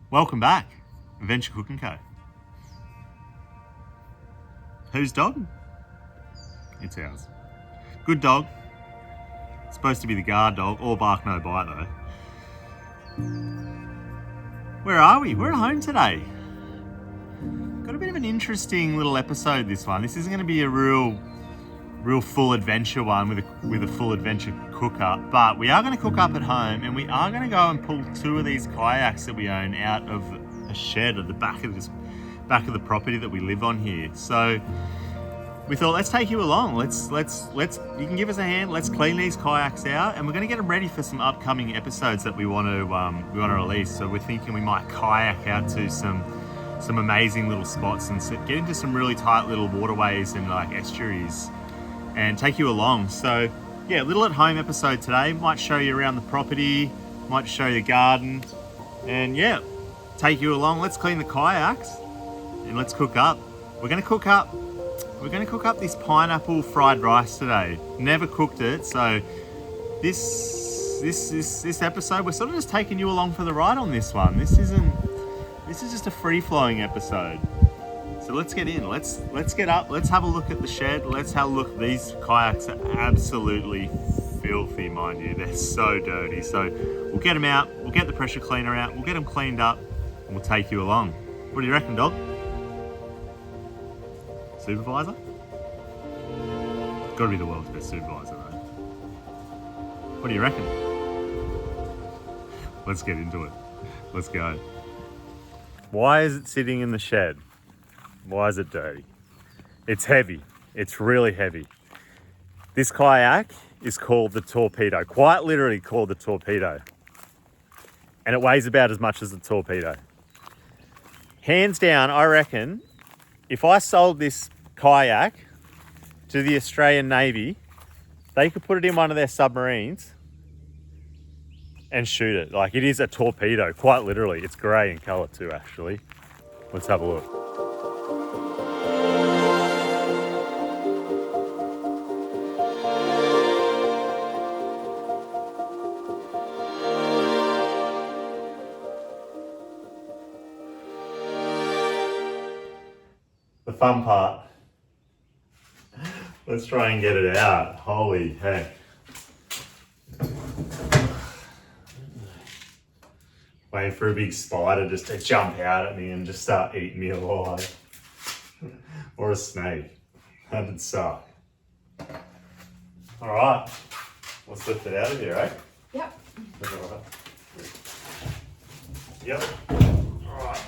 Welcome back, Adventure Cooking Co. Whose dog? It's ours. Good dog. Supposed to be the guard dog, all bark no bite though. Where are we? We're at home today. Got a bit of an interesting little episode this one. This isn't going to be a real full adventure one with a full adventure cook up, but we are going to cook up at home, and we are going to go and pull two of these kayaks that we own out of a shed at the back of the property that we live on here. So we thought, let's take you along. Let's you can give us a hand. Let's clean these kayaks out, and we're going to get them ready for some upcoming episodes that we want to release. So we're thinking we might kayak out to some amazing little spots and get into some really tight little waterways and like estuaries, and take you along. So yeah, little at home episode today. Might show you around the property, might show you the garden, and yeah, take you along. Let's clean the kayaks and let's cook up. We're going to cook up this pineapple fried rice today. Never cooked it, so this episode we're sort of just taking you along for the ride on this one. This is just a free-flowing episode. So let's get in. Let's get up. Let's have a look at the shed. Let's have a look. These kayaks are absolutely filthy, mind you. They're so dirty. So we'll get them out. We'll get the pressure cleaner out. We'll get them cleaned up, and we'll take you along. What do you reckon, dog? Supervisor? Got to be the world's best supervisor, though. What do you reckon? Let's get into it. Let's go. Why is it sitting in the shed? Why is it dirty? It's heavy. It's really heavy. This kayak is called the Torpedo, quite literally called the Torpedo. And it weighs about as much as the Torpedo. Hands down, I reckon, if I sold this kayak to the Australian Navy, they could put it in one of their submarines and shoot it. Like, it is a torpedo, quite literally. It's grey in colour too, actually. Let's have a look. The fun part. Let's try and get it out. Holy heck. Waiting for a big spider just to jump out at me and just start eating me alive. Or a snake. That'd suck. Alright. Let's lift it out of here, eh? Yep. That's all right. Yep. Alright.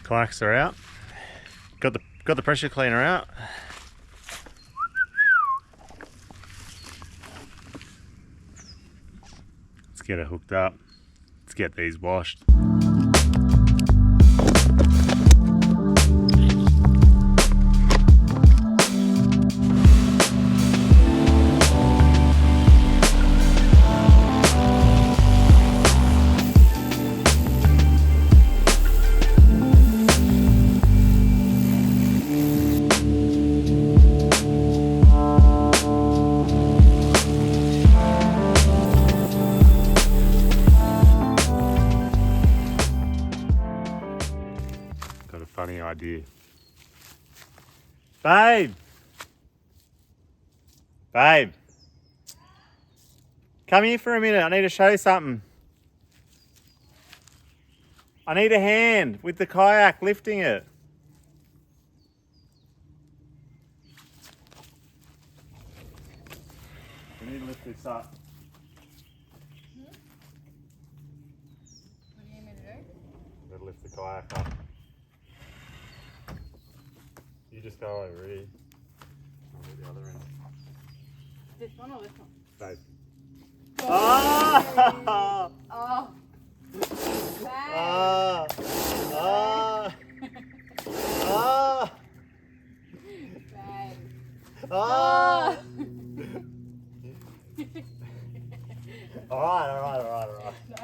Kayaks are out. Got the pressure cleaner out. Let's get it hooked up. Let's get these washed. Funny idea. Babe! Come here for a minute. I need to show you something. I need a hand with the kayak lifting it. We need to lift this up. What do you the kayak up. You just go over here. I'll do the other end. This one or this one? Babe. Oh! Oh! Babe. Ah! Ah! Ah! Babe. Ah! Oh. Alright.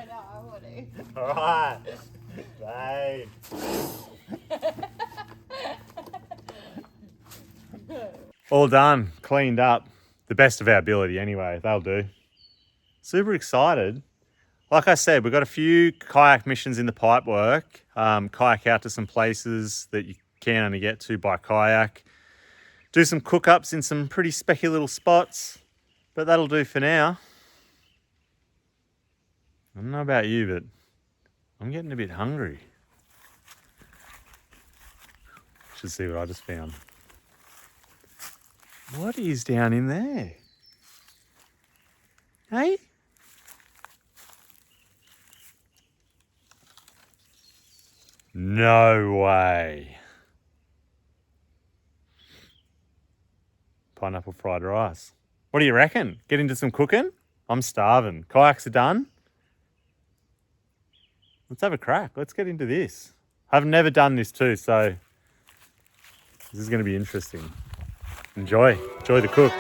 No, I want to. Alright. Babe. All done, cleaned up. The best of our ability anyway, they'll do. Super excited. Like I said, we've got a few kayak missions in the pipe work. Kayak out to some places that you can only get to by kayak. Do some cook-ups in some pretty specky little spots. But that'll do for now. I don't know about you, but I'm getting a bit hungry. Should see what I just found. What is down in there? Hey? No way. Pineapple fried rice. What do you reckon? Get into some cooking? I'm starving. Kayaks are done. Let's have a crack. Let's get into this. I've never done this too, so this is going to be interesting. Enjoy the cook.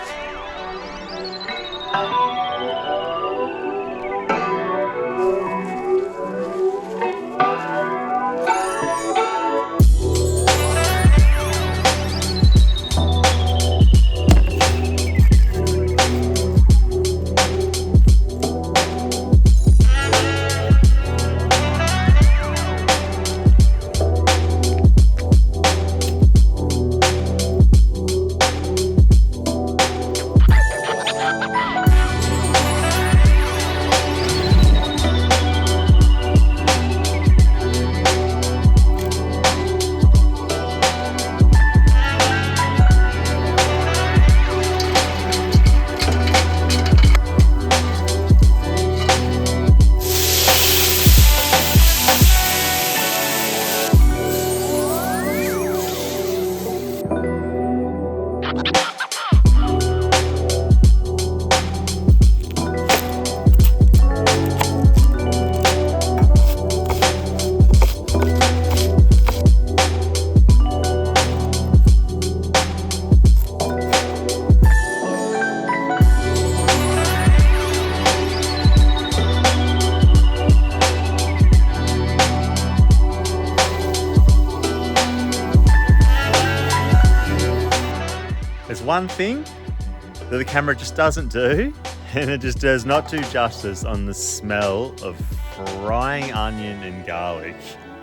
There's one thing that the camera just doesn't do, and it just does not do justice on the smell of frying onion and garlic.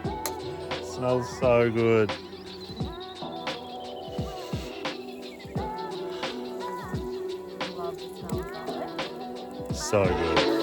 It smells so good. Love the smell of garlic. So good.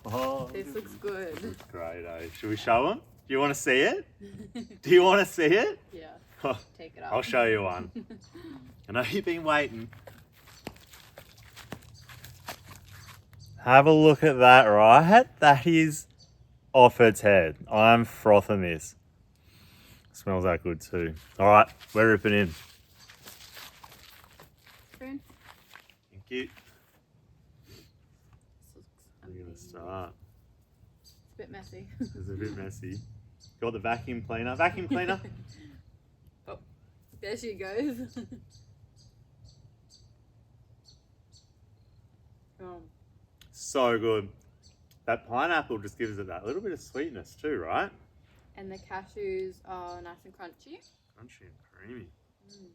Oh, This looks good. looks great, eh? Should we show them? Do you want to see it? Do you want to see it? Yeah. Oh, Take it off. I'll show you one. I know you've been waiting. Have a look at that, right? That is off its head. I'm frothing this. Smells that good too. All right, we're ripping in. Spoon. Thank you. This looks I'm gonna amazing. start. It's a bit messy. It's a bit messy. Got the vacuum cleaner. Vacuum cleaner. Oh, there she goes. Oh, So good. That pineapple just gives it that little bit of sweetness too, right? and the cashews are nice and crunchy. Crunchy and creamy. Mm.